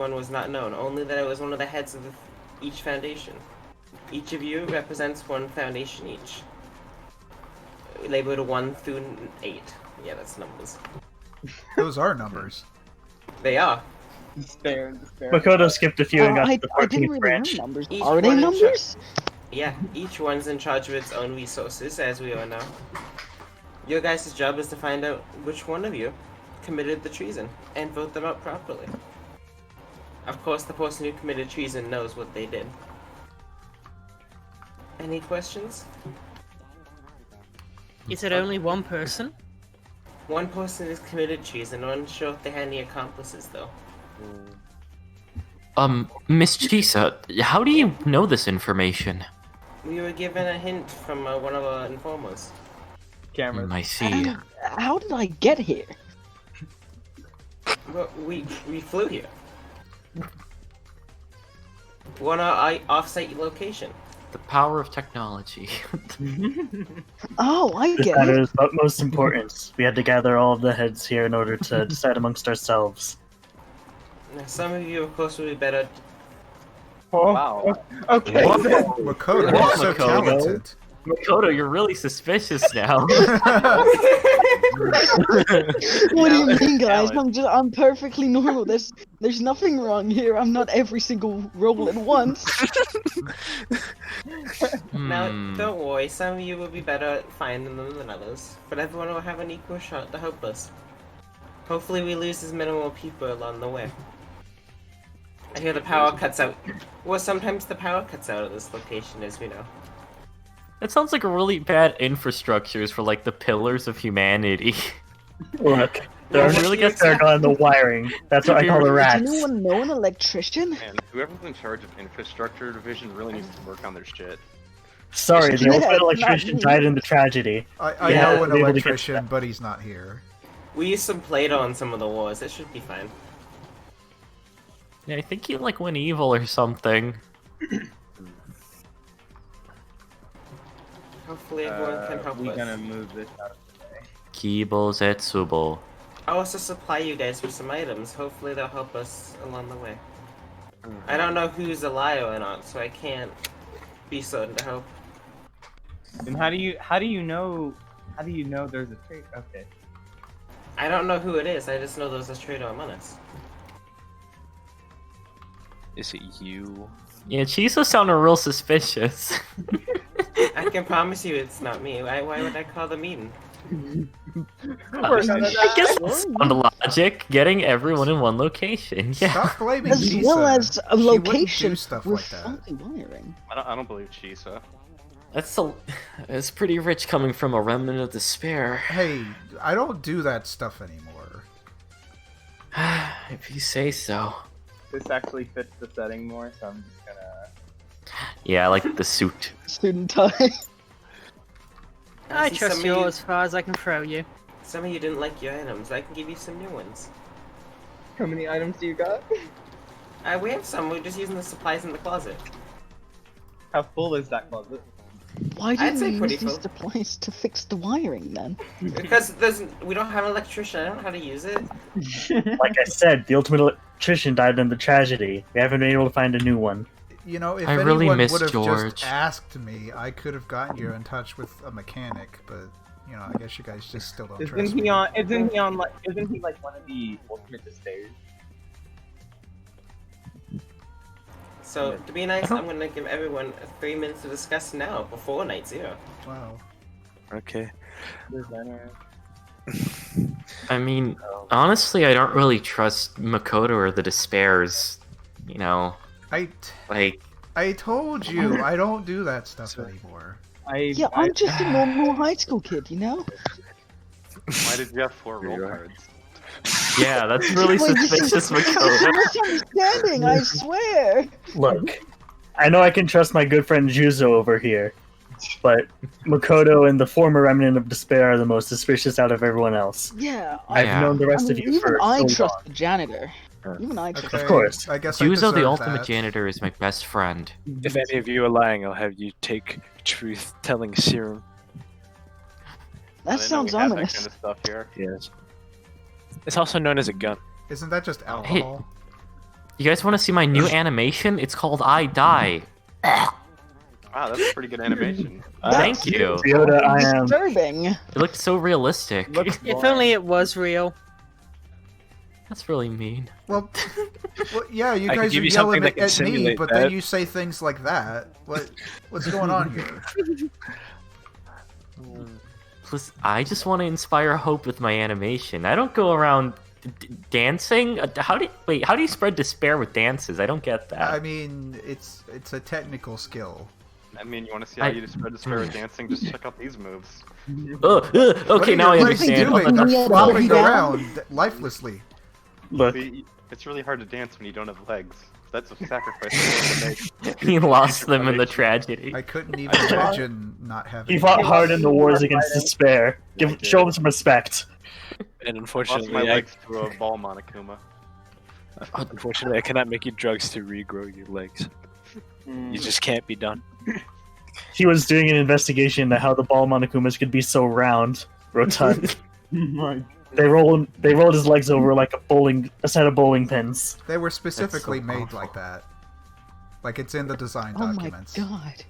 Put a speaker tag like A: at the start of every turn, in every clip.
A: one was not known, only that it was one of the heads of each foundation. Each of you represents one foundation each. Labeled 1 through 8. Yeah, that's numbers.
B: Those are numbers.
A: They are.
C: Despair.
D: Makoto skipped a few and got to the
E: I didn't
D: 14th
E: really
D: branch.
E: know numbers.
A: Each
E: Are they
A: one in
E: numbers?
A: Yeah, each one's in charge of its own resources, as we all know. Your guys' job is to find out which one of you committed the treason, and vote them out properly. Of course, the person who committed treason knows what they did. Any questions?
F: Is it only one person?
A: One person has committed treason. I'm unsure if they had any accomplices, though.
G: Miss Chisa, how do you know this information?
A: We were given a hint from one of our informers.
C: Cameras.
G: I see.
E: And how did I get here?
A: Well, we flew here. We're on our off-site location.
G: The power of technology.
E: Oh, I
D: This
E: get
D: matter
E: it.
D: is of utmost importance. We had to gather all of the heads here in order to decide amongst ourselves.
A: Now, some of you, of course, would be better.
C: Oh,
H: Wow.
C: Okay.
B: Makoto, you're so
G: Makoto.
B: talented.
G: Makoto, you're really suspicious now.
E: What do you mean, guys?
H: Talent.
E: I'm perfectly normal. There's nothing wrong here. I'm not every single role at once.
A: Now,
G: Hmm.
A: don't worry, some of you will be better at finding them than others, but everyone will have an equal shot to help us. Hopefully we lose as minimal people along the way. I hear the power cuts out. Well, sometimes the power cuts out at this location, as we know.
G: That sounds like a really bad infrastructures for like the pillars of humanity.
D: Look, there are
A: Well,
D: really
A: you
D: gets there on the wiring. That's what I call the
E: Does
D: rats.
E: anyone know an electrician?
H: Man, whoever's in charge of infrastructure division really needs to work on their shit.
D: Sorry, the
E: Yeah,
D: ultimate
E: not
D: electrician
E: me.
D: died in the tragedy.
B: I
D: Yeah,
B: know an
D: able to get
B: electrician, but he's not here.
A: We used some Play-Doh on some of the wars, it should be fine.
G: Yeah, I think he like went evil or something.
A: Hopefully everyone can help
C: We're
A: us.
C: gonna move this out of the way.
G: Kibo Zetsubo.
A: I'll also supply you guys with some items, hopefully they'll help us along the way. I don't know who's a liar or not, so I can't be certain to help.
C: And how do you know there's a trade? Okay.
A: I don't know who it is, I just know there's a traitor among us.
H: Is it you?
G: Yeah, Chisa sounded real suspicious.
A: I can promise you it's not me. Why would I call the meeting?
G: I guess that's sound logic. Getting everyone in one location. Yeah.
B: Stop blaming
E: As
B: Chisa.
E: well as a
B: She wouldn't
E: location
B: do stuff
E: with
B: like that.
E: faulty wiring.
H: I don't believe Chisa.
G: It's pretty rich coming from a remnant of despair.
B: Hey, I don't do that stuff anymore.
G: If you say so.
C: This actually fits the setting more, so I'm just gonna.
G: Yeah, I like the suit.
E: Student tie.
F: I
A: see
F: trust
A: some
F: you
A: of you-
F: as far as I can throw you.
A: Some of you didn't like your items. I can give you some new ones.
C: How many items do you got?
A: We have some. We're just using the supplies in the closet.
C: How full is that closet?
E: Why
A: I'd
E: didn't
A: say
E: you
A: pretty
E: use these
A: full.
E: supplies to fix the wiring then?
A: Because we don't have an electrician. I don't know how to use it.
D: Like I said, the ultimate electrician died in the tragedy. We haven't been able to find a new one.
B: You know, if
G: I really
B: anyone
G: miss
B: would have
G: George.
B: just asked me, I could have gotten you in touch with a mechanic, but, you know, I guess you guys just still don't trust
C: Isn't
B: me.
C: he like one of the ultimate despairs?
A: So, to be nice, I'm gonna give everyone 3 minutes to discuss now, before night 0.
B: Wow.
H: Okay.
G: I mean, honestly, I don't really trust Makoto or the Despairs. You know, like,
B: I told you, I don't do that stuff anymore.
E: Yeah, I'm just a normal high school kid, you know?
H: Why did you have 4 roll cards?
G: yeah, that's really
E: Wait, this is-
G: suspicious,
E: This is a
G: Makoto.
E: misunderstanding, I swear!
D: Look, I know I can trust my good friend Juzo over here, but Makoto and the former remnant of despair are the most suspicious out of everyone else.
E: Yeah,
D: I've
G: Yeah.
D: known the rest of you
E: even
D: for
E: I
D: so
E: trust
D: long.
E: the janitor. Even I trust
B: Okay,
D: Of course.
B: I guess I
G: Juzo,
B: deserve
G: the ultimate
B: that.
G: janitor, is my best friend.
I: If any of you are lying, I'll have you take truth-telling serum.
E: That sounds ominous.
H: That kind of stuff here.
I: Yes. It's also known as a gun.
B: Isn't that just alcohol?
G: You guys want to see my new animation? It's called I Die.
H: Wow, that's a pretty good animation.
G: Thank you.
D: Yoda, I am.
E: Disturbing.
G: It looked so realistic.
F: If only it was real.
G: That's really mean.
B: Well, yeah, you
I: I could
B: guys are
I: give you
B: yelling
I: something that can
B: at me,
I: simulate
B: but
I: that.
B: then you say things like that. What's going on here?
G: Plus, I just want to inspire hope with my animation. I don't go around dancing. How do you spread despair with dances? I don't get that.
B: I mean, it's a technical skill.
H: I mean, you want to see how you spread the spirit of dancing? Just check out these moves.
G: Okay, now I understand.
B: What are you doing? They're
E: Yeah,
B: flopping
E: down.
B: around lifelessly.
D: Look,
H: See, it's really hard to dance when you don't have legs. That's a sacrifice. to make.
G: He lost them in the tragedy.
B: I couldn't even imagine not having.
D: he fought hard in the wars against despair. Show him some respect.
I: And
H: Lost
I: unfortunately,
H: my legs to a ball Monokuma.
I: unfortunately, I cannot make you drugs to regrow your legs. You just can't be done.
D: He was doing an investigation into how the ball Monokumas could be so round, rotund. They rolled his legs over like a set of bowling pins.
B: They were specifically
G: so
B: made
G: awful.
B: like that. Like it's in the design
E: Oh my
B: documents.
E: god.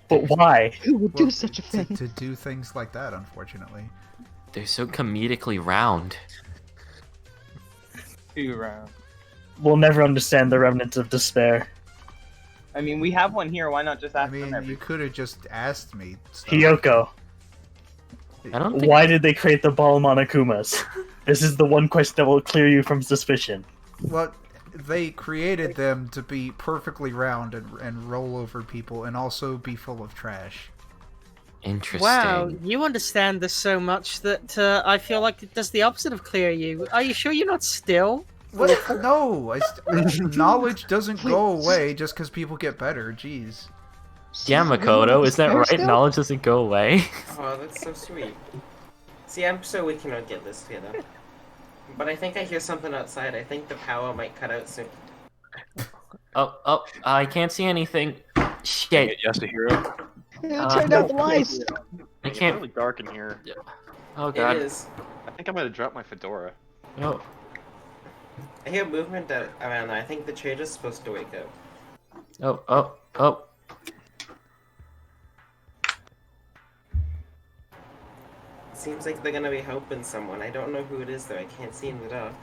D: But why?
E: Who would
B: Well,
E: do such a thing?
B: to do things like that, unfortunately.
G: They're so comedically round.
C: Too round.
D: We'll never understand the remnants of despair.
C: I mean, we have one here. Why not just
B: I
C: ask them
B: mean,
C: every?
B: you could have just asked me. Stuff.
D: Hiyoko,
G: I don't think.
D: why did they create the ball Monokumas? This is the one question that will clear you from suspicion.
B: Well, they created them to be perfectly round and roll over people, and also be full of trash.
G: Interesting.
F: Wow, you understand this so much that I feel like it does the opposite of clear you. Are you sure you're not still?
B: What? No, knowledge doesn't go away just because people get better. Jeez.
G: Yeah, Makoto, is that
E: Despair
G: right?
E: still?
G: Knowledge doesn't go away.
A: Oh, that's so sweet. See, I'm so we cannot get this together. But I think I hear something outside. I think the power might cut out soon.
G: Oh, I can't see anything. Shit.
I: Yasuhiro.
E: Turn out the lights.
G: I
H: It's
G: can't.
H: really dark in here.
G: Oh
A: It
G: god.
A: is.
H: I think I might have dropped my fedora.
G: Oh.
A: I hear movement around there. I think the trader's supposed to wake up.
G: Oh.
A: Seems like they're gonna be helping someone. I don't know who it is though. I can't see in the dark.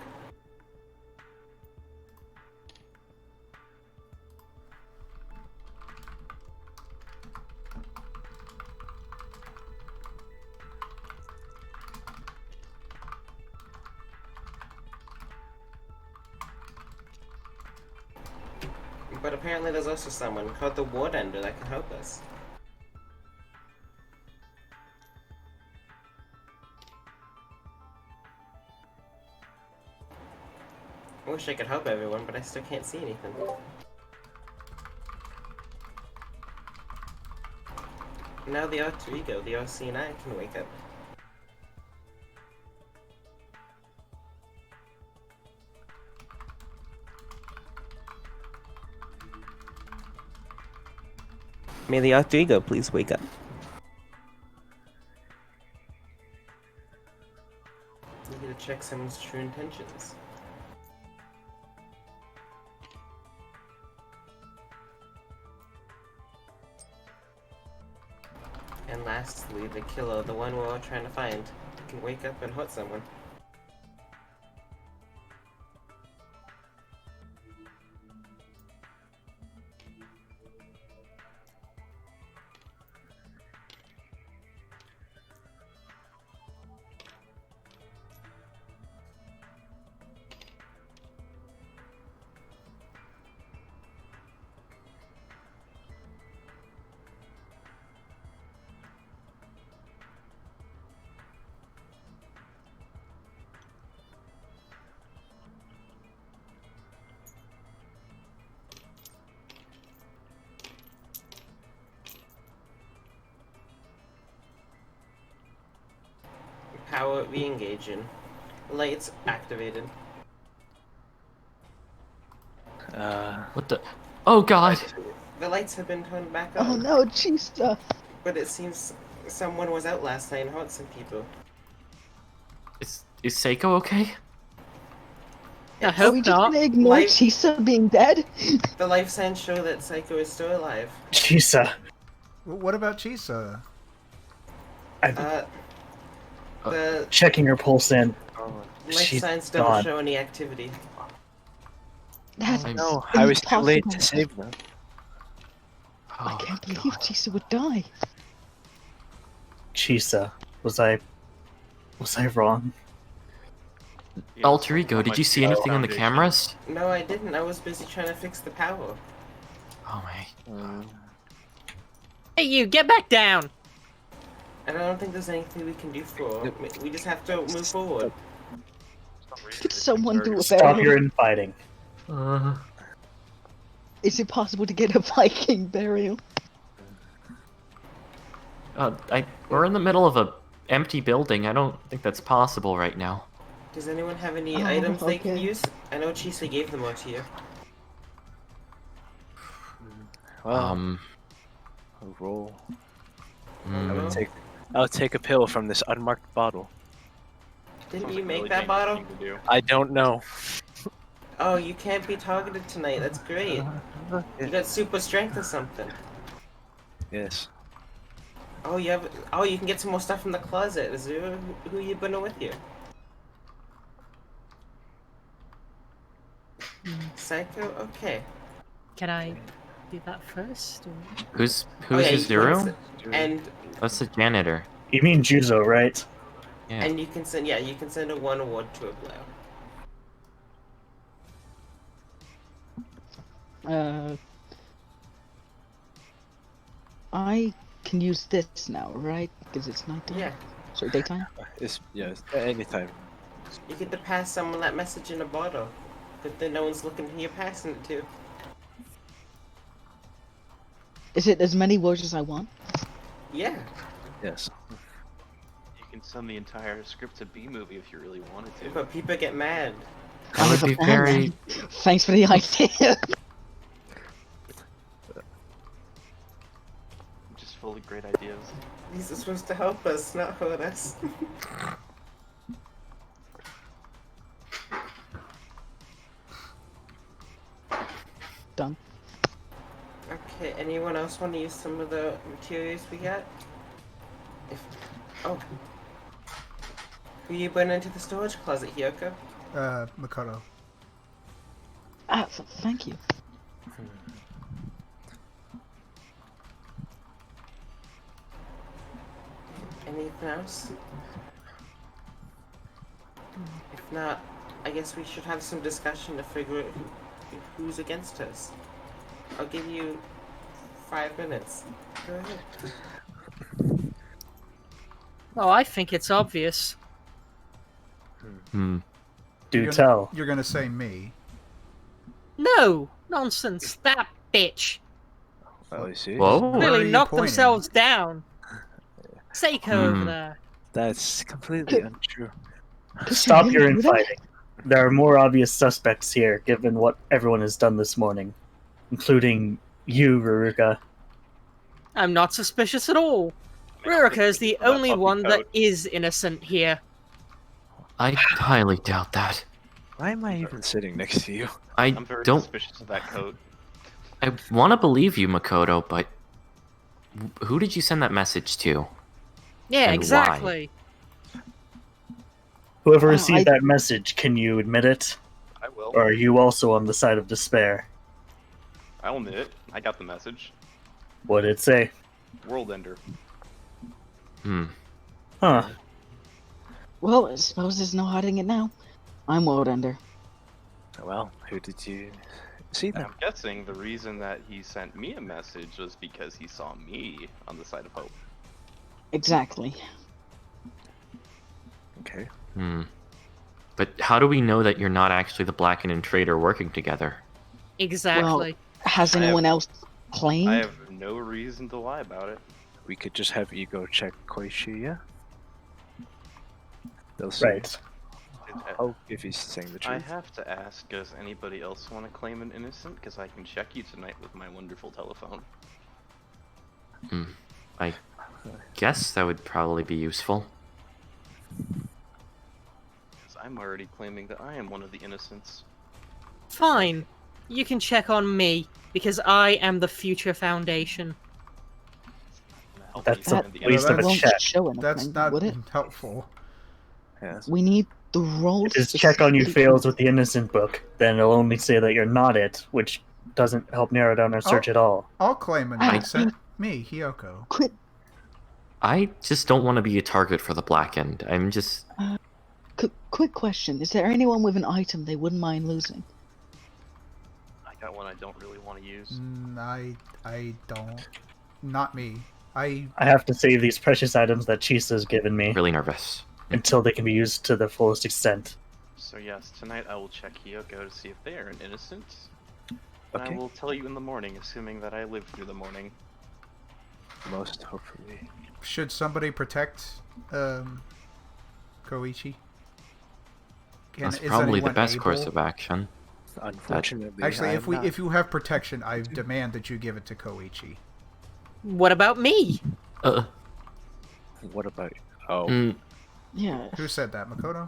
A: But apparently there's also someone called the Ward Ender that can help us. I wish I could help everyone, but I still can't see anything. Now the alter ego, the OC and I can wake up. May the alter ego please wake up. We need to check someone's true intentions. And lastly, the killer, the one we're all trying to find, can wake up and hurt someone. Power re-engaging. Lights activated.
G: What the? Oh god.
A: The lights have been turned back on.
E: Oh no, Chista.
A: But it seems someone was out last night and hurt some people.
G: Is Seiko okay?
F: I
E: Are
F: hope
E: we just
F: not.
E: gonna ignore
A: Life-
E: Chisa being dead?
A: The life science show that Psycho is still alive.
D: Chisa.
B: What about Chisa?
A: The
D: Checking her pulse in.
I: Oh,
A: life
D: She's
A: science don't
D: gone.
A: show any activity.
E: That's
I: no, I was too late to
E: impossible.
I: save them.
E: I can't believe Chisa would die.
D: Chisa. Was I wrong?
G: Alter Ego, did you see anything on the cameras?
A: No, I didn't. I was busy trying to fix the power.
G: Oh my.
F: Hey, you get back down.
A: And I don't think there's anything we can do for. We just have to move forward.
E: Could someone do a
D: Stop
E: burial?
D: your infighting.
E: Is it possible to get a Viking burial?
G: We're in the middle of a empty building. I don't think that's possible right now.
A: Does anyone have any
E: Oh,
A: items they can
E: okay.
A: use? I know Chisa gave them all to you.
I: Well, I'll roll.
G: Mm,
I: I'll take a pill from this unmarked bottle.
A: Didn't you make that bottle?
I: I don't know.
A: Oh, you can't be targeted tonight. That's great. You got super strength or something.
I: Yes.
A: Oh, you have. Oh, you can get some more stuff from the closet. Is there who you bringing with you? Psycho. Okay.
F: Can I do that first? Or...
G: who's
A: Oh, yeah, you can
G: Zero?
A: And
G: That's the janitor.
D: You mean Juzo, right?
G: Yeah.
A: and you can send you can send a 1 award to a blow.
E: I can use this now, right? Because it's nighttime.
A: Yeah.
E: Sorry, daytime.
I: It's yes. Anytime.
A: You get to pass someone that message in a bottle. But then no one's looking who you're passing it to.
E: Is it as many words as I want?
A: Yeah.
I: Yes.
H: You can send the entire script to B-movie if you really wanted to.
A: But people get mad.
G: That would be very.
E: Thanks for the idea.
H: Just full of great ideas.
A: These are supposed to help us, not hurt us.
E: Done.
A: Okay, anyone else want to use some of the materials we got? Oh. Who you bring into the storage closet, Hyoko?
B: Makoto.
E: Thank you.
A: Anything else? If not, I guess we should have some discussion to figure out who's against us. I'll give you 5 minutes. Go ahead.
F: Oh, I think it's obvious.
G: Hmm.
D: Do tell.
B: You're gonna say me.
F: No! Nonsense. That bitch.
I: Oh, I see.
G: Whoa.
B: Where are
F: Clearly
B: you
F: knocked
B: pointing?
F: themselves down. Seiko over
G: Hmm.
F: there.
I: That's completely untrue.
D: Stop
E: Could
D: your
E: you do that?
D: infighting. There are more obvious suspects here, given what everyone has done this morning, including you, Ruruka.
F: I'm not suspicious at all.
H: I don't think
F: Ruruka is
H: we
F: the
H: can put that
F: only
H: puppy
F: one that
H: coat.
F: is innocent here.
G: I highly doubt that.
I: Why am I even sitting next to you?
H: I'm very
G: don't.
H: suspicious of that coat.
G: I want to believe you, Makoto, but who did you send that message to?
F: Yeah,
G: And
F: exactly.
D: Whoever
E: Oh,
D: received that message, can you admit it?
H: I will.
D: Or are you also on the side of despair?
H: I'll admit it. I got the message.
D: What did it say?
H: World Ender.
G: Hmm.
D: Huh.
E: Well, I suppose there's no hiding it now. I'm World Ender.
I: Well, who did you see
H: And
I: then?
H: I'm guessing the reason that he sent me a message was because he saw me on the side of hope.
E: Exactly.
I: Okay.
G: Hmm. But how do we know that you're not actually the Blackened and Traitor working together?
F: Exactly.
E: Has
H: I have-
E: anyone else claimed?
H: I have no reason to lie about it.
I: We could just have Ego check Koishiya. They'll see.
D: Right.
I: Oh, if he's saying the
H: I
I: truth.
H: have to ask, does anybody else want to claim an innocent? Because I can check you tonight with my wonderful telephone.
G: Hmm. I guess that would probably be useful.
H: Because I'm already claiming that I am one of the innocents.
F: Fine. You can check on me, because I am the future foundation.
D: That's
E: That-
D: a waste of a
E: won't
D: check.
E: show anything,
B: That's not
E: would it?
B: helpful.
I: Yes.
E: We need the role.
D: If his check on you
E: specifically-
D: fails with the innocent book, then it'll only say that you're not it, which doesn't help narrow down our search at all.
B: I'll claim an innocent. Me, Hiyoko.
E: Quit.
G: I just don't want to be a target for the Blackened. I'm just.
E: Quick question: is there anyone with an item they wouldn't mind losing?
H: I got one I don't really want to use.
B: I don't. Not me. I
D: I have to save these precious items that Chisa's given me
G: Really nervous.
D: until they can be used to the fullest extent.
H: So yes, tonight I will check Hiyoko to see if they are an innocent. And I
I: Okay.
H: will tell you in the morning, assuming that I live through the morning.
I: Most hopefully.
B: should somebody protect Koichi?
G: That's
B: is
G: probably the
B: anyone
G: best course
B: able?
G: of action.
I: Unfortunately,
B: Actually,
I: I'm not.
B: if you have protection, I demand that you give it to Koichi.
F: What about me?
I: What about? Oh,
G: Mm,
E: Yeah.
B: Who said that, Makoto?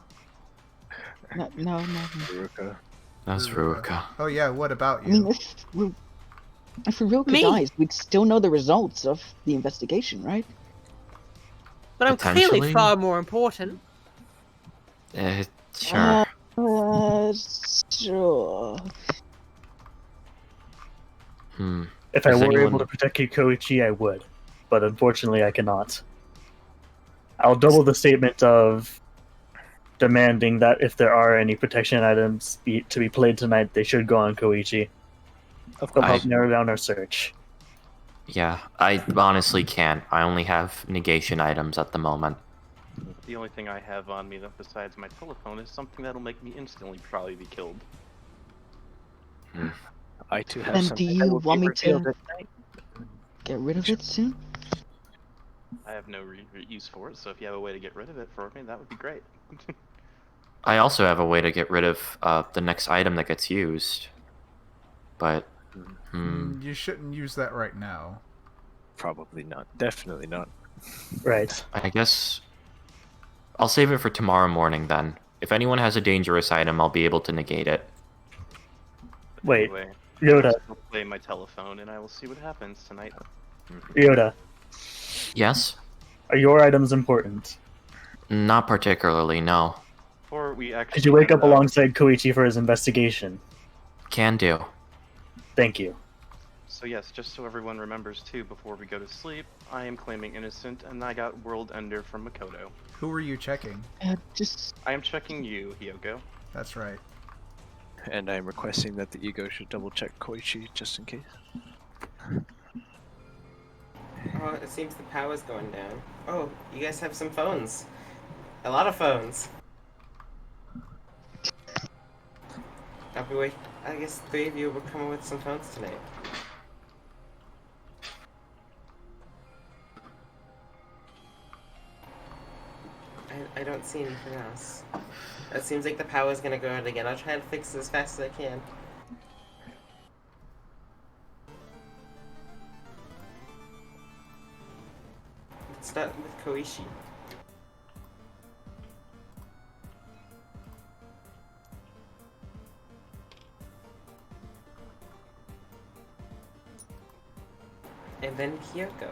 E: No.
I: Ruka.
G: that's Ruka.
B: Oh yeah, what about
E: I mean,
B: you?
E: if Rilke
F: Me?
E: dies, we'd still know the results of the investigation, right?
F: But I'm clearly
G: Potentially.
F: far more important.
G: Sure.
E: Sure.
G: Hmm.
D: If I
G: Does
D: were
G: anyone-
D: able to protect Koichi, I would. But unfortunately, I cannot. I'll double the statement of demanding that if there are any protection items to be played tonight, they should go on Koichi.
I: Of
D: They'll
I: course.
D: help narrow down our search.
G: Yeah, I honestly can't. I only have negation items at the moment.
H: The only thing I have on me, besides my telephone, is something that'll make me instantly probably be killed.
I: I too have
E: And
I: something
E: do
I: that
E: you
I: will
E: want
I: be
E: me to-
I: revealed at night.
E: Get rid of it soon?
H: I have no use for it, so if you have a way to get rid of it for me, that would be great.
G: I also have a way to get rid of the next item that gets used. But,
B: You shouldn't use that right now.
I: Probably not. Definitely not.
D: Right.
G: I guess I'll save it for tomorrow morning then. If anyone has a dangerous item, I'll be able to negate it.
D: Wait,
H: Anyway,
D: Yoda.
H: I'll play my telephone, and I will see what happens tonight.
D: Yoda,
G: Yes?
D: are your items important?
G: Not particularly, no.
H: Or we actually.
D: Did you wake
H: can,
D: up alongside Koichi for his investigation?
G: Can do.
D: Thank you.
H: So yes, just so everyone remembers too, before we go to sleep, I am claiming innocent, and I got World Ender from Makoto.
B: Who are you checking?
E: Just
H: I am checking you, Hiyoko.
B: That's right.
I: And I'm requesting that the ego should double check Koichi just in case.
A: Oh, it seems the power's going down. Oh, you guys have some phones. A lot of phones. I guess 3 of you will come with some phones tonight. I don't see anything else. It seems like the power's gonna go out again. I'll try to fix it as fast as I can. Let's start with Koichi. And then Kyoko.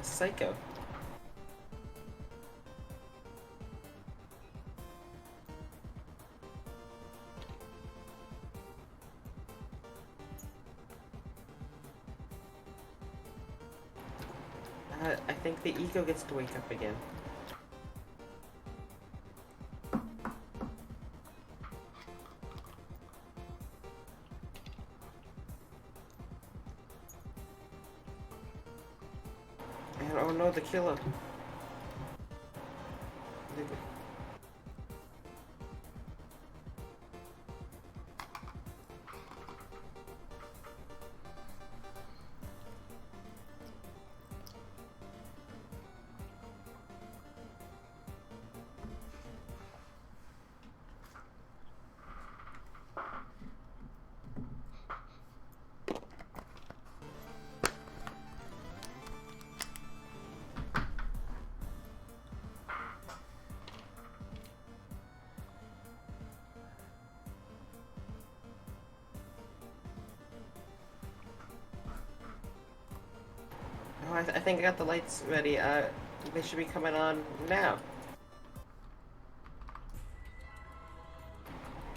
A: Psycho. I think the ego gets to wake up again. And oh no, the killer. I think I got the lights ready. They should be coming on now.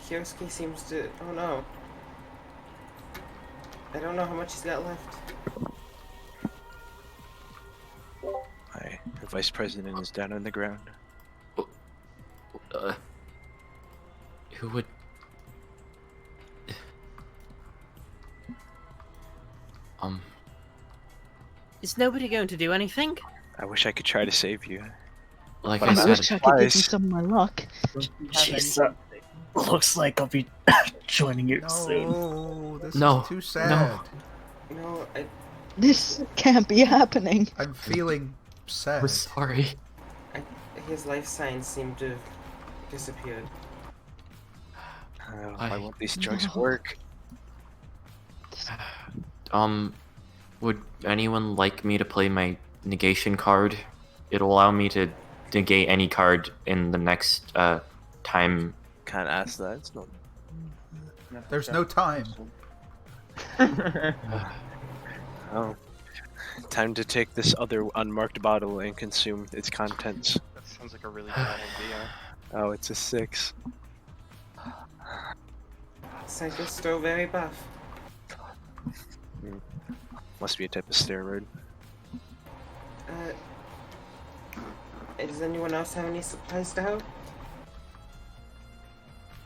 A: Kioski seems to... Oh no. I don't know how much he's got left.
I: Hi, the vice president is down on the ground.
G: Who would...
F: Is nobody going to do anything?
I: I wish I could try to save you.
G: Like
I: But
G: I
I: I'm
E: I
I: out
G: said,
E: wish I could give you
I: supplies.
E: some of my luck.
D: Jeez, looks like I'll be joining you soon.
B: No, this
G: No,
B: is too sad.
A: No,
E: This can't be happening.
B: I'm feeling sad.
G: we're sorry.
A: his life signs seem to have disappeared.
I: Why won't these drugs
E: No.
I: work?
G: Would anyone like me to play my negation card? It'll allow me to negate any card in the next time.
I: Can't ask that. It's not.
B: There's no time.
I: Oh. Time to take this other unmarked bottle and consume its contents.
H: That sounds like a really bad idea.
I: Oh, it's a 6.
A: Psycho's still very buff.
I: Must be a type of steroid.
A: Does anyone else have any supplies to help?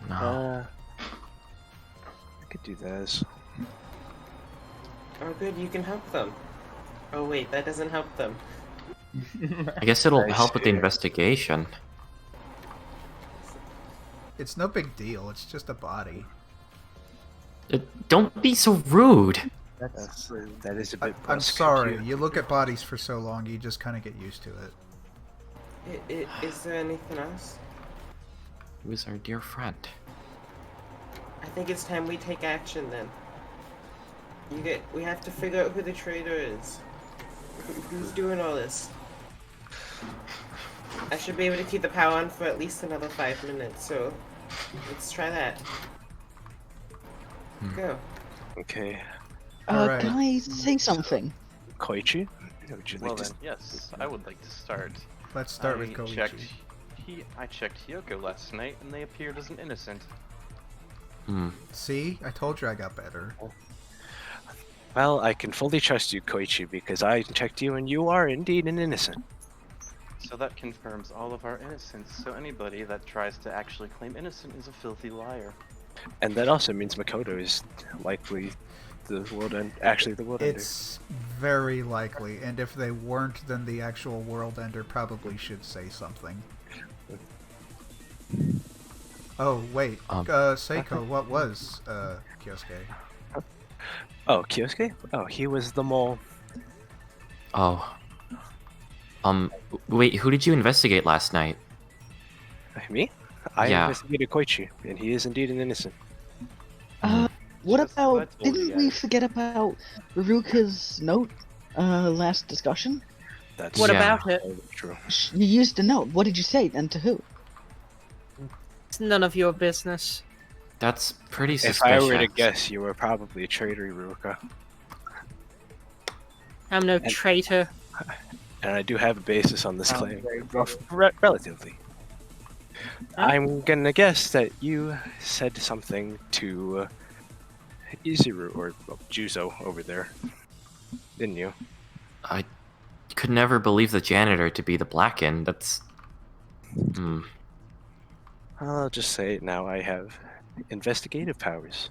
G: No.
I: I could do this.
A: Oh good, you can help them. Oh wait, that doesn't help them.
G: I guess it'll
I: I
G: help with the
I: see.
G: investigation.
B: It's no big deal. It's just a body.
G: Don't be so rude.
I: That is a bit.
B: I'm
I: brusque,
B: sorry.
I: too.
B: You look at bodies for so long, you just kind of get used to it.
A: Is there anything else?
G: He was our dear friend.
A: I think it's time we take action then. We have to figure out who the traitor is. Who's doing all this? I should be able to keep the power on for at least another 5 minutes, so let's try that. Go.
I: Okay,
B: Alright.
E: Can I say something?
I: Koichi, would you like
H: Well
I: to?
H: then, yes, I would like to start.
B: Let's start with
H: I
B: Koichi.
H: checked Hyoko last night, and they appeared as an innocent.
B: See? I told you I got better.
I: Well, I can fully trust you, Koichi, because I checked you, and you are indeed an innocent.
H: So that confirms all of our innocence. So anybody that tries to actually claim innocent is a filthy liar.
I: And that also means Makoto is likely the world end. Actually, the world ender.
B: It's very likely, and if they weren't, then the actual world ender probably should say something. Oh, wait. Seiko, what was, Kyosuke?
I: Oh, Kyosuke? Oh, he was the mole.
G: Oh. Wait, who did you investigate last night?
I: Me? I
G: Yeah.
I: investigated Koichi, and he is indeed an innocent.
E: What
H: Just what I
E: about?
H: told you
E: Didn't we
H: guys.
E: forget about Ruka's note? Last discussion.
I: That's
F: What
G: Yeah.
F: about it?
I: true.
E: You used a note. What did you say, and to who?
F: It's none of your business.
G: That's pretty
I: If
G: suspicious.
I: I were to guess, you were probably a traitor, Ruka.
F: I'm no traitor.
I: And I do have a basis on this
C: Sounds
I: claim.
C: very
I: Relatively. I'm gonna guess that you said something to Izuru, or Juzo over there. Didn't you?
G: I could never believe the janitor to be the Blacken. That's...
I: I'll just say it now. I have investigative powers.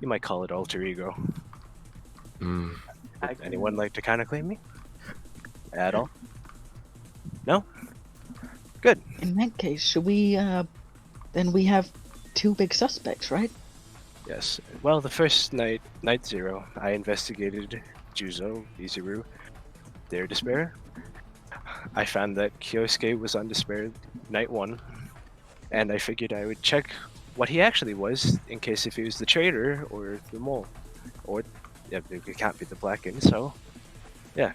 I: You might call it alter ego. Would anyone like to kind of claim me? At all? No? Good.
E: In that case, should we? Then we have two big suspects, right?
I: Yes. Well, the first night, night 0, I investigated Juzo, Izuru, their despair. I found that Kyosuke was on despair night 1, and I figured I would check what he actually was in case if he was the traitor or the mole. Or, yeah, it can't be the Blacken, so, yeah.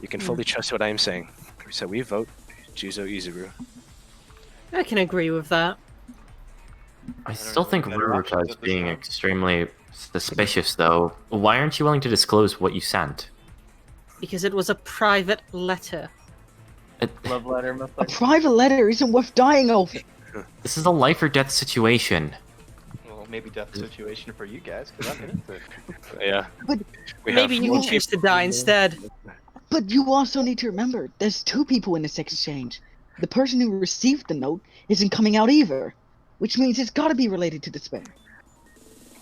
I: You can fully trust what I am saying. So we vote Juzo Izuru.
F: I can agree with that.
G: I
H: don't
G: still
H: know
G: think
H: any better
G: Ruruka
H: options
G: is
H: at this
G: being
H: time.
G: extremely suspicious, though. Why aren't you willing to disclose what you sent?
F: Because it was a private letter.
C: Love letter,
E: A
C: motherfucker.
E: private letter isn't worth dying over.
G: This is a life or death situation.
H: Well, maybe death situation for you guys, because I'm innocent.
I: Yeah.
E: But
I: We
F: Maybe
I: have
F: you
I: one
F: can choose to
I: people
F: die
I: who-
F: instead.
E: But you also need to remember, there's two people in this exchange. The person who received the note isn't coming out either, which means it's got to be related to despair.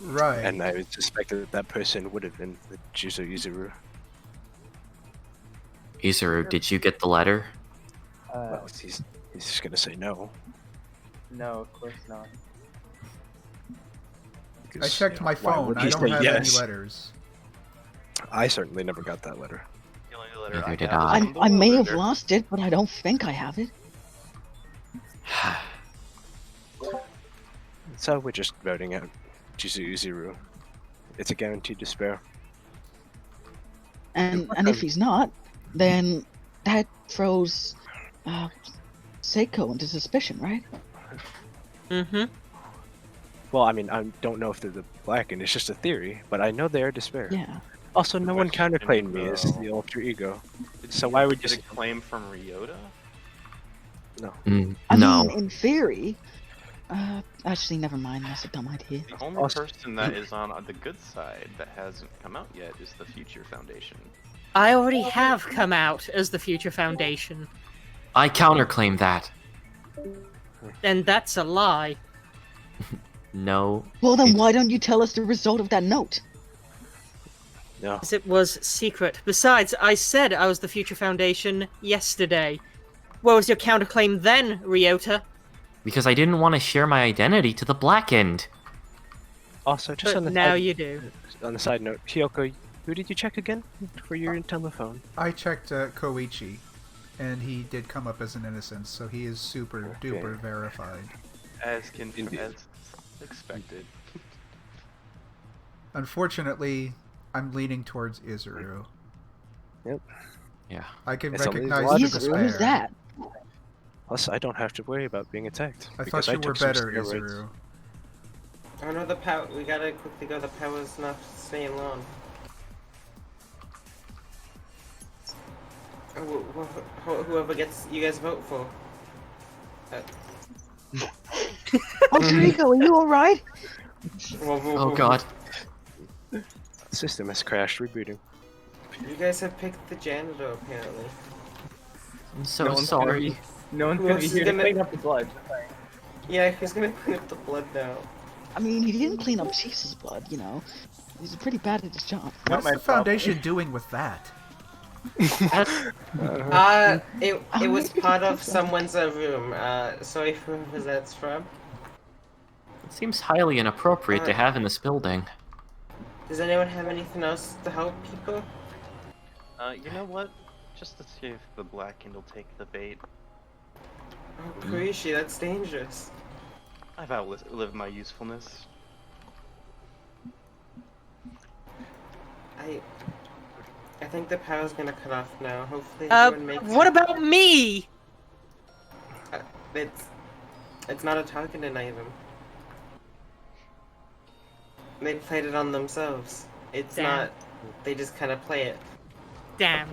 B: Right.
I: And I would suspect that that person would have been the Juzo Yuzuru.
G: Izuru, did you get the letter?
I: Well, he's just gonna say no.
C: No, of course not.
B: I
I: 'cause,
B: checked
I: you know,
B: my
I: why
B: phone.
I: would
B: I
I: he
B: don't
I: say
B: have
I: yes?
B: any letters.
I: I certainly never got that letter.
H: The only letter
G: Neither did
H: got
G: I.
H: is from the
E: I may have
H: letter.
E: lost it, but I don't think I have it.
I: So we're just voting out Juzo Yuzuru. It's a guaranteed despair.
E: And if he's not, then that throws Seiko into suspicion, right?
F: Mm-hmm.
I: Well, I mean, I don't know if they're the black, and it's just a theory, but I know they are despair.
E: Yeah.
I: Also, no one
H: Question,
I: counterclaimed me as
H: though.
I: the alter ego.
H: Did
I: So
H: you
I: why would
H: get
I: you
H: a claim from Ryota?
E: I
G: No.
E: mean, in theory. Actually, never mind. That's a dumb idea.
H: The only
I: Also-
H: person that is on the good side that hasn't come out yet is the Future Foundation.
F: I already have come out as the Future Foundation.
G: I counterclaim that.
F: And that's a lie.
G: No.
E: Well, then
G: It's-
E: why don't you tell us the result of that note?
I: No.
F: Because it was secret. Besides, I said I was the Future Foundation yesterday. What was your counterclaim then, Ryota?
G: Because I didn't want to share my identity to the black end.
I: Also, just
F: But
I: on the
F: now
I: side,
F: you do.
I: on the side note, Kyoko, who did you check again for your telephone?
B: I checked Koichi, and he did come up as an innocent, so he is super duper verified.
H: As
I: Indeed.
H: as expected.
B: Unfortunately, I'm leaning towards Izuru.
G: Yeah.
B: I can
I: It's only
B: recognize the
I: logical.
E: Jesus,
B: despair.
E: who's that?
I: Plus, I don't have to worry about being attacked.
B: I
I: because
B: thought you were
I: took some
B: better,
I: steroids.
B: Izuru.
A: Oh no, the power. We gotta quickly go. The power's not staying long. Whoever gets, you guys vote for.
E: Alter Ego, are you alright?
G: Oh god.
I: System has crashed, rebooting.
A: You guys have picked the janitor apparently.
G: I'm so
C: No one's
G: sorry.
C: No one's
A: Who
C: gonna
A: else
C: be
A: is
C: here to
A: gonna-
C: clean up the blood.
A: Yeah, who's gonna clean up the blood now?
E: I mean, he didn't clean up Jesus' blood, you know. He's pretty bad at his job.
B: What's
C: my
B: the Foundation doing with that?
A: It was part of someone's room. Sorry for who that's from.
G: It seems highly inappropriate to have in this building.
A: Does anyone have anything else to help people?
H: You know what? Just to see if the black end will take the bait.
A: Oh, Kurishi, that's dangerous.
H: I've outlived my usefulness.
A: I think the power's gonna cut off now. Hopefully everyone makes
F: What
A: it.
F: about me?
A: It's not a targeted item. They played it on themselves. It's
F: Damn.
A: not. They just kind of play it.
F: Damn.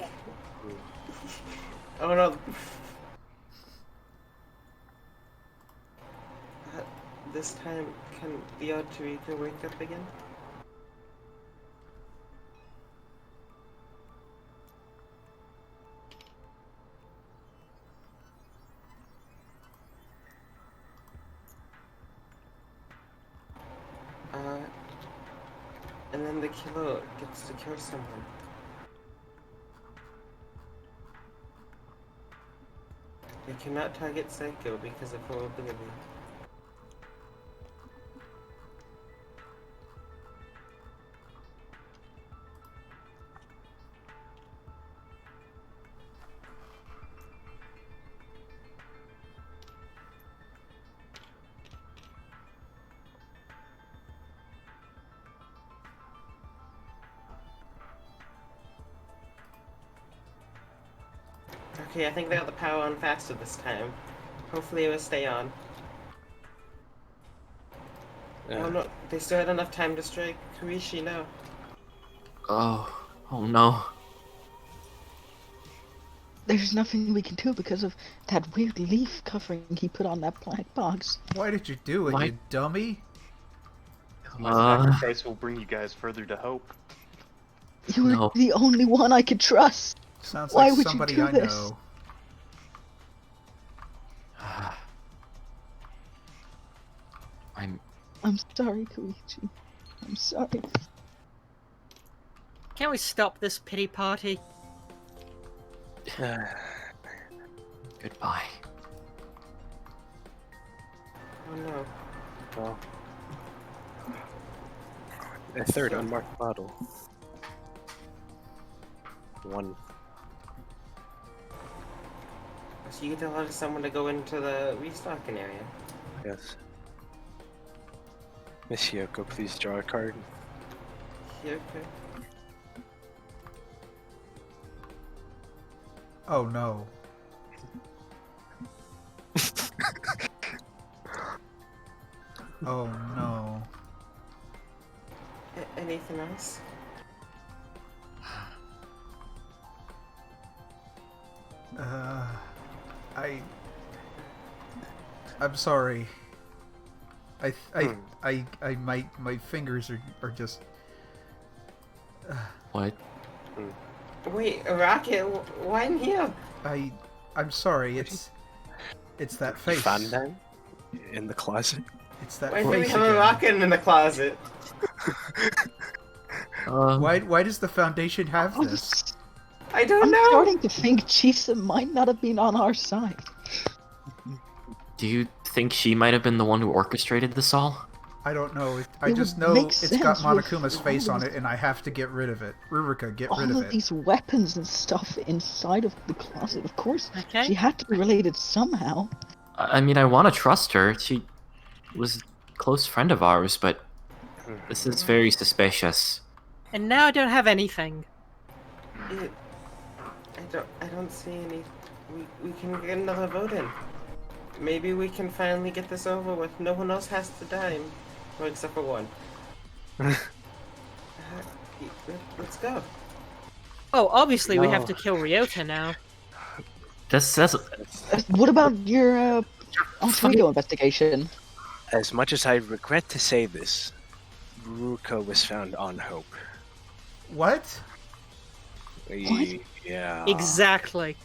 A: Oh no. This time, can the alter ego wake up again? And then the killer gets to kill someone. They cannot target Psycho because of probability. Okay, I think they got the power on faster this time. Hopefully it will stay on. Oh no, they still had enough time to strike Kurishi now.
G: Oh no.
E: there's nothing we can do because of that weird leaf covering he put on that black box.
B: Why did you do it,
G: Why-
B: you dummy?
H: My sacrifice will bring you guys further to hope.
E: You were
G: No.
E: the only one I could trust.
B: Sounds
E: Why
B: like
E: would you
B: somebody
E: do
B: I
E: this?
B: know.
E: I'm sorry, Koichi. I'm sorry.
F: Can't we stop this pity party?
G: Goodbye.
A: Oh no.
I: Well, a third unmarked bottle. One.
A: So you can tell someone to go into the restocking area.
I: Yes. Miss Yoko, please draw a card.
A: Yeah, okay.
B: Oh no. Oh no.
A: Anything else?
B: I'm sorry. My fingers are just.
G: What?
A: Wait, a rocket? Why in here?
B: I'm sorry. It's that
I: You
B: face.
I: found that in the closet.
B: It's that
A: Why do we
B: face
A: have a
B: again.
A: rocket in the closet?
B: Why does the Foundation have this?
A: I don't
E: I'm
A: know.
E: starting to think Chisa might not have been on our side.
G: Do you think she might have been the one who orchestrated this all?
B: I don't know. I
E: It
B: just
E: would
B: know
E: make
B: it's got
E: sense with
B: Monokuma's
E: all
B: face on
E: these-
B: it, and I have to get rid of it. Rurika, get rid
E: All
B: of
E: of
B: it.
E: these weapons and stuff inside of the closet. Of course,
F: Okay.
E: she had to be related somehow.
G: I mean, I want to trust her. She was a close friend of ours, but this is very suspicious.
F: And now I don't have anything.
A: I don't see any. We can get another vote in. Maybe we can finally get this over with. No one else has to die. Well, except for one. Let's go.
F: Oh, obviously we have
G: No.
F: to kill Ryota now.
G: That's
E: What about your alter ego investigation?
I: As much as I regret to say this, Ruka was found on Hope.
B: What?
I: Yeah.
F: Exactly.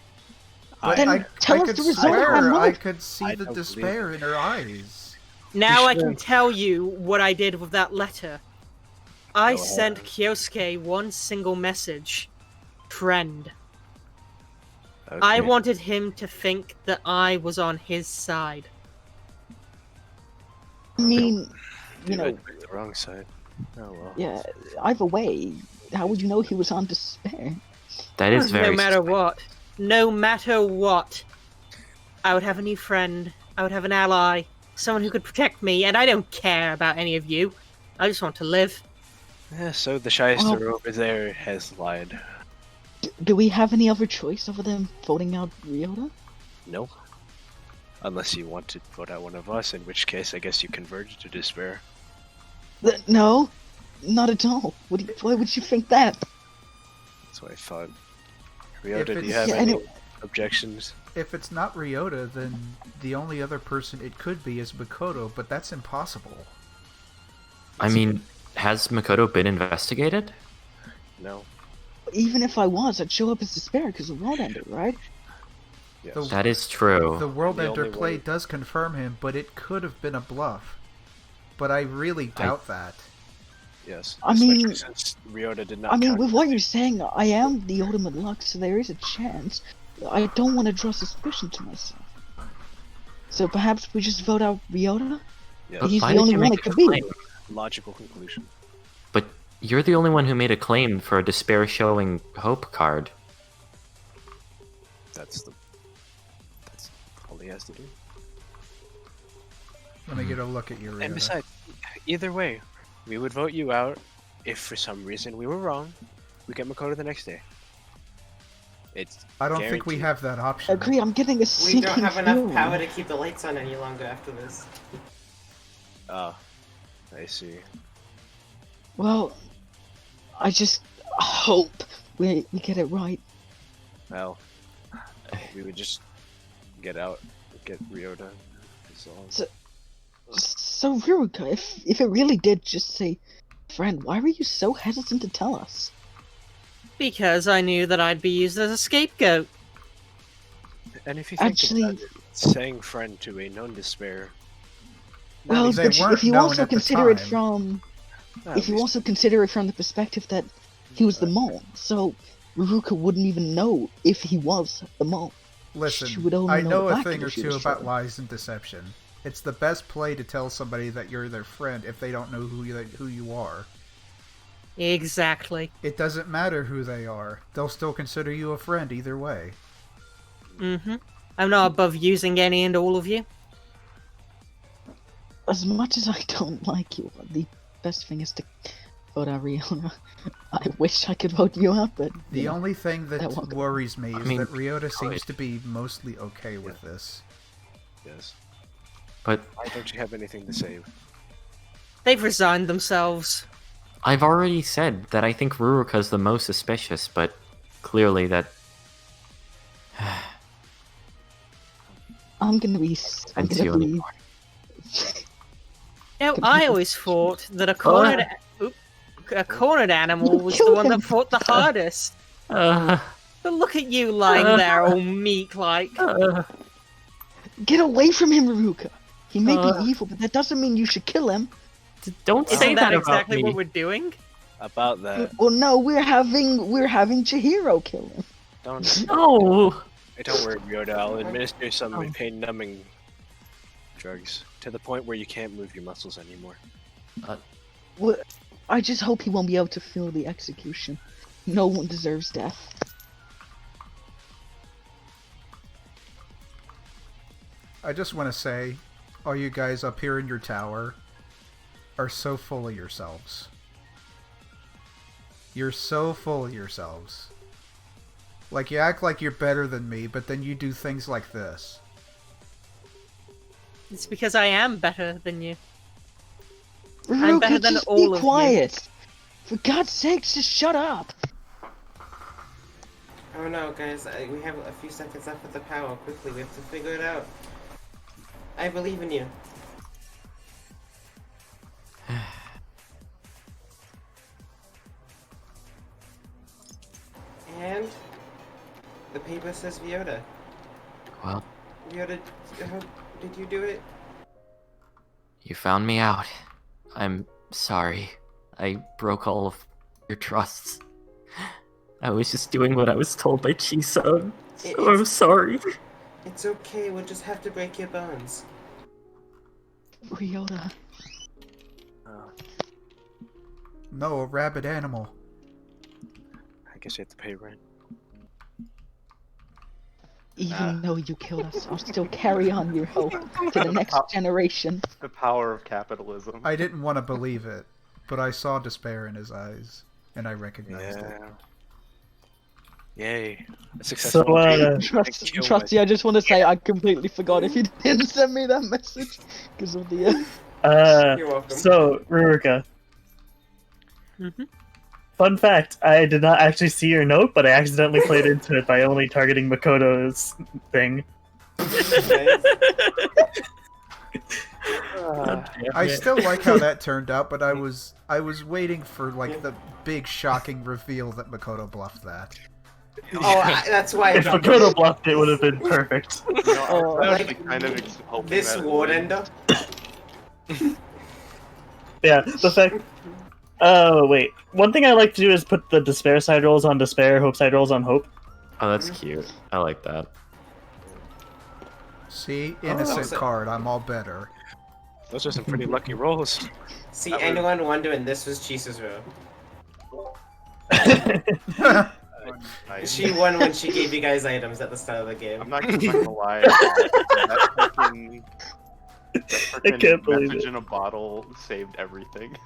B: But
E: Then tell us
B: could
E: the result,
B: swear
E: I'm
B: I
E: not-
B: could see
I: I
B: the
I: don't believe
B: despair
I: it.
B: in her eyes.
F: Now I
I: should.
F: can tell you what I did with that letter. I
I: Go
F: sent
I: ahead.
F: Kyosuke one single message. Friend.
I: Okay.
F: I wanted him to think that I was on his side.
E: I mean,
I: You
E: you know,
I: picked the wrong side. Oh well.
E: yeah, either way, how would you know he was on despair?
G: that is very
F: No matter what. No matter what. I would have a new friend. I would have an ally. Someone who could protect me, and I don't care about any of you. I just want to live.
I: Yeah, so the shyster
E: Well-
I: over there has lied.
E: Do we have any other choice other than voting out Ryota?
I: No. Unless you want to vote out one of us, in which case I guess you converge to despair.
E: No, not at all. Why would you think that?
I: That's what I thought. Ryota, do you
B: it's-
I: have
E: Yeah,
I: any
E: anyway.
I: objections?
B: If it's not Ryota, then the only other person it could be is Makoto, but that's impossible.
G: I mean, has Makoto been investigated?
I: No.
E: Even if I was, I'd show up as despair because the world ended, right?
I: Yes.
B: The-
G: That is true.
B: The World
I: The
B: Ender
I: only
B: play
I: way-
B: does confirm him, but it could have been a bluff. But I really doubt that.
I: Yes.
E: I
I: especially
E: mean-
I: since Ryota did not
E: I mean,
I: count.
E: with what you're saying, I am the ultimate luck, so there is a chance. I don't want to draw suspicion to myself. So perhaps we just vote out Ryota?
I: Yes.
E: He's
G: Why
E: the
G: did
E: only
G: you
E: one
G: make
E: it
G: a
E: could be.
G: claim?
I: Logical conclusion.
G: But you're the only one who made a claim for a despair showing hope card.
I: That's all he has to do.
B: Let me get a look at your
I: And
B: Ryota.
I: besides, either way, we would vote you out if for some reason we were wrong. We get Makoto the next day. It's
B: I don't think we
I: guaranteed.
B: have that option.
E: Agree, I'm getting a
A: We
E: sinking
A: don't have enough
E: feeling.
A: power to keep the lights on any longer after this.
I: Oh, I see.
E: Well, I just hope we get it right.
I: Well, we would just get out, get Ryota.
E: So Ruka, if it really did just say friend, why were you so hesitant to tell us?
F: Because I knew that I'd be used as a scapegoat.
I: And if you think
E: Actually-
I: about it, saying friend to a known despair,
E: Well,
B: they
E: but
B: weren't
E: if you
B: known
E: also
B: at the
E: consider it
B: time.
E: from
I: at
E: if you
I: least-
E: also consider it from the perspective that he was the mole, so Ruka wouldn't even know if he was the mole. She
B: Listen,
E: would only
B: I
E: know
B: know
E: the
B: a
E: fact
B: thing
E: if
B: or
E: she
B: two
E: was
B: about
E: trouble.
B: lies and deception. It's the best play to tell somebody that you're their friend if they don't know who you are.
F: Exactly.
B: It doesn't matter who they are. They'll still consider you a friend either way.
F: Mm-hmm. I'm not above using any and all of you.
E: As much as I don't like you, the best thing is to vote out Riona. I wish I could vote you out, but
B: The
E: you know,
B: only thing that
E: that won't go.
B: worries me is
G: mean,
B: that Ryota
G: good.
B: seems to be mostly okay with this.
I: yes.
G: But
I: Why don't you have anything to say?
F: They've resigned themselves.
G: I've already said that I think Ruruka's the most suspicious, but clearly that...
E: I'm gonna be. I'm
G: Didn't see
E: gonna
G: you
E: be.
G: anymore.
F: You know, I always thought that a cornered animal was the
E: Kill
F: one
E: him.
F: that fought the hardest.
G: Uh,
F: But look at you lying there all meek-like.
E: Get away from him, Ruka. He may
G: Uh.
E: be evil, but that doesn't mean you should kill him.
G: don't say
F: Isn't that
G: that about
F: exactly
G: me.
F: what we're doing?
I: About that,
E: Well, no, we're having Chihiro kill him.
I: don't
G: No!
I: hey, don't worry, Ryota. I'll administer some pain-numbing drugs to the point where you can't move your muscles anymore.
E: Well, I just hope he won't be able to feel the execution. No one deserves death.
B: I just want to say, all you guys up here in your tower are so full of yourselves. You're so full of yourselves. Like, you act like you're better than me, but then you do things like this.
F: It's because I am better than you.
E: Ruka,
F: better than
E: just
F: all
E: be
F: of you.
E: quiet. For God's sakes, just shut up.
A: Oh no, guys, we have a few seconds left with the power. Quickly, we have to figure it out. I believe in you. And the paper says Vyota.
G: Well,
A: Vyota, how did you do it?
G: you found me out. I'm sorry. I broke all of your trusts. I was just doing what I was told by Chisa. So I'm sorry.
A: It's okay, we'll just have to break your bones.
E: Ryota.
B: No, a rabid animal.
I: I guess you have to pay rent.
E: Even though you killed us, I'll still carry on your hope to the next generation.
H: The power of capitalism.
B: I didn't want to believe it, but I saw despair in his eyes, and I recognized it.
I: Yeah. Yay. A successful
D: So,
E: Trusty, I just want to say I completely forgot if you didn't send me that message because of the.
A: You're welcome.
D: So, Ruruka.
F: Mhm.
D: Fun fact, I did not actually see your note, but I accidentally played into it by only targeting Makoto's thing.
B: I still like how that turned out, but I was waiting for like the big shocking reveal that Makoto bluffed that.
A: Oh, that's why.
D: If Makoto bluffed it, would have been perfect.
H: You know, I was
A: like,
H: actually kind of hoping
A: This
H: that it
A: ward
H: would.
A: ender.
D: Yeah, the fact. Oh wait, one thing I like to do is put the despair side rolls on despair, hope side rolls on hope.
G: Oh, that's cute. I like that.
B: See, innocent
A: so-
B: card. I'm all better.
I: Those are some pretty lucky rolls.
A: See,
H: That was-
A: anyone wondering, this was Chisa's row.
H: Nice.
A: She won when she gave you guys items at the start of the game.
H: I'm not gonna lie. That freaking
D: I can't believe
H: message
D: it.
H: in a bottle saved everything.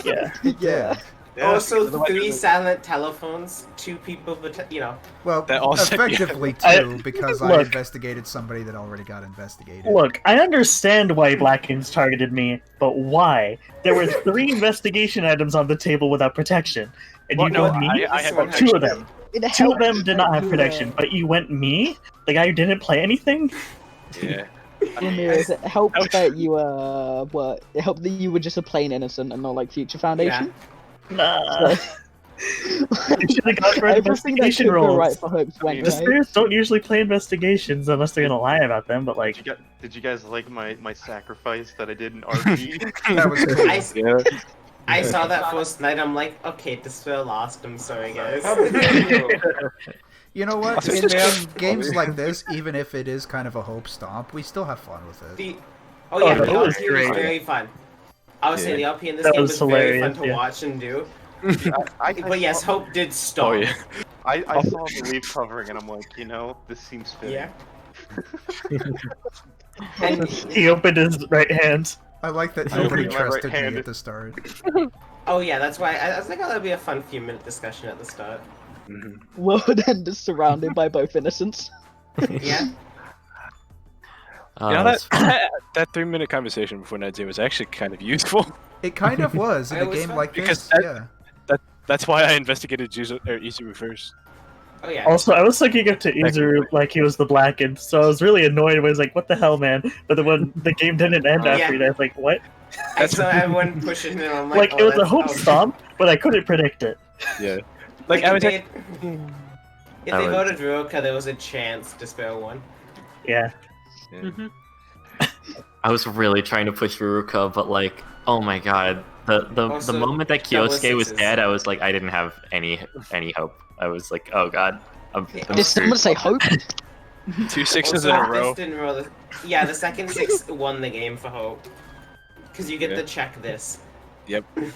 D: Yeah.
B: Yeah.
A: Also,
I: otherwise
A: 3
I: it-
A: silent telephones, 2 people, you know.
B: Well,
I: That also-
B: effectively
D: I-
B: too, because I
D: look.
B: investigated somebody that already got investigated.
D: Look, I understand why Blackins targeted me, but why? There were 3 investigation items on the table without protection, and
I: Well,
D: you
I: no,
D: told me
I: I
A: This
I: have
A: one
D: about 2 of
A: actually-
D: them.
E: It
D: Two of
E: helps
D: them did not
E: that
D: have
E: you,
D: protection, but you went me, the guy who didn't play anything.
I: Yeah.
E: Ramirez, it helps that you it helped that you were just a plain innocent and not like Future Foundation.
D: Nah.
E: So,
D: You should have gone for
E: everything that
D: investigation
E: could go
D: roles.
E: right for Hopes went
D: The
E: right.
D: spirits don't usually play investigations unless they're gonna lie about them, but like,
H: Did you guys like my sacrifice that I did in RP?
B: That was cool.
I: Yeah.
A: I saw that first night, I'm like, okay, this feel lost, I'm sorry guys.
B: You know what?
I: I
B: In
I: think
B: games like this, even if it is kind of a hope stomp, we still have fun with it.
A: Oh yeah,
D: that
A: the
D: was
A: RP was
D: great.
A: very fun. I would say the
I: Yeah.
A: RP in this
D: That
A: game
D: was
A: was very fun
D: hilarious,
A: to
D: yeah.
A: watch and do.
H: I
A: But yes,
H: saw,
A: Hope did stop.
I: Oh yeah.
H: I saw the leaf covering and I'm like, you know, this seems fitting.
A: Yeah. And
D: he opened his right hand.
B: I like that
H: I
B: nobody
H: opened my right
B: trusted me
H: hand.
B: at the start.
A: oh yeah, that's why I was like, oh, that'd be a fun few minute discussion at the start.
E: World End is surrounded by both innocents.
A: Yeah.
I: You know that 3-minute conversation before Night Zero was actually kind of useful.
B: It kind of was in
A: It
B: a
A: was
B: game
A: fun.
B: like
I: Because
B: this.
I: that-
B: Yeah.
I: That's why I investigated Izuru first.
A: Oh yeah.
D: Also, I was looking up to Izuru like he was the Blackened, so I was really annoyed when I was like, what the hell, man? But then when the game didn't end
A: Yeah.
D: after that, I was like, what?
A: I saw everyone pushing him. I'm
D: Like,
A: like,
D: it was a
A: that's-
D: hope
A: oh.
D: stomp, but I couldn't predict it.
I: Yeah.
A: Like,
I: Like I was
A: if
I: like,
A: they
G: I would-
A: voted Ruoka, there was a chance to spare one.
D: Yeah.
G: I was really trying to push Ruruka, but like, oh my god, the
A: Also,
G: moment that
A: double
G: Kyosuke was
A: sixes.
G: dead, I was like, I didn't have any hope. I was like, oh god, I'm
E: Did someone say Hope?
I: 2 sixes
A: Also,
I: in a
A: this
I: row.
A: didn't roll the... Yeah, the second 6 won the game for Hope. Because you get
I: Yeah.
A: to check this.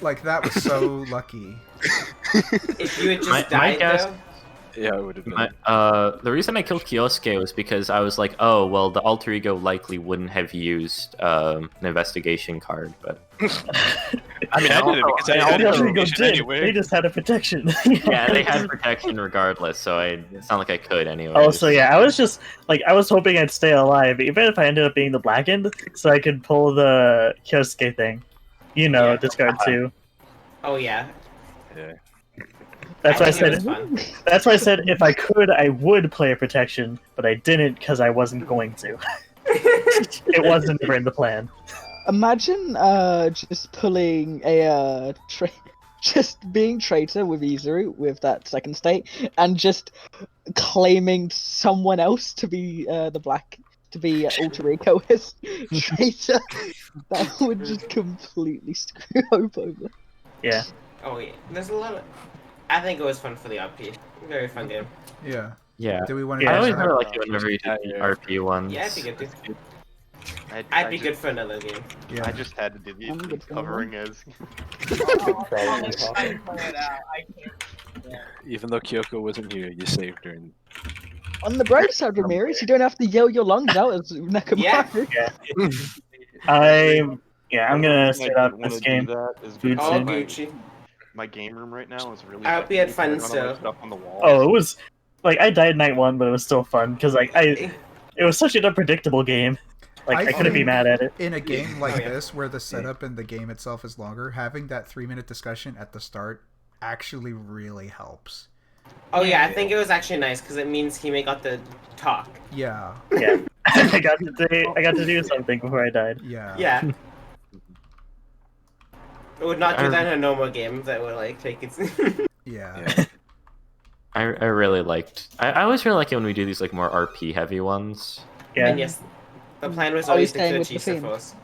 B: Like, that was so lucky.
A: If you had just
G: My
A: died
G: guess-
A: though...
I: Yeah, it would have been.
G: the reason I killed Kyosuke was because I was like, oh well, the alter ego likely wouldn't have used an investigation card, but
I: I mean, I did it because I
D: And
I: had
D: all the other
I: investigation
D: did.
I: anyway.
D: They just had a protection.
G: yeah, they had protection regardless, so it's not like I could anyway.
D: Also, yeah, I was just like, I was hoping I'd stay alive, even if I ended up being the Blackened, so I could pull the Kyosuke thing. You know,
A: Yeah.
D: discard 2.
A: Oh yeah.
D: That's why I
A: think it
D: said.
A: was fun.
D: That's why I said if I could, I would play a protection, but I didn't because I wasn't going to. It wasn't ever in the plan.
E: Imagine just pulling a just being traitor with Izuru with that second state and just claiming someone else to be to be alter ego as traitor. That would just completely screw Hope over.
D: Yeah.
A: Oh yeah. There's a lot of... I think it was fun for the RP. Very fun game.
B: Yeah.
G: yeah.
B: Do we want to
D: Yeah,
G: I
B: do
G: always
B: that?
G: really liked it whenever you did the
I: Yeah.
G: RP ones.
A: Yeah, I'd be good too.
H: I
A: I'd be
H: just,
A: good for another game.
B: Yeah.
H: I just had to do the
E: I'm good for
H: covering as.
I: Even though Kyoko wasn't here, you saved her. And...
E: On the bright side, Ramirez, you don't have to yell your lungs out as Nekomaru.
D: I'm gonna sit out
H: Wanna
D: this
H: do
D: game.
H: that is
D: Food
A: Oh,
D: sim.
A: Gucci.
H: My game room right now is really.
A: I hope you had fun
H: None of my
A: still.
H: Stuff on the wall.
D: Oh, it was like I died night 1, but it was still fun because like it was such an unpredictable game. Like I couldn't be
B: think
D: mad at it.
B: In a game like
A: Oh, yeah.
B: this, where the setup and the game itself is longer, having that 3-minute discussion at the start actually really helps.
A: Oh yeah, I think it was actually nice because it means he got to talk.
B: Yeah.
D: Yeah, I got to do something before I died.
B: Yeah.
A: Yeah. It would not do that in a normal game that would like take it.
B: Yeah.
G: I really liked. I always really like it when we do these like more RP heavy ones.
D: Yeah.
A: And yes, the plan was
E: Are you
A: always to
E: staying
A: kill
E: with the
A: Chisa
E: theme?
A: first.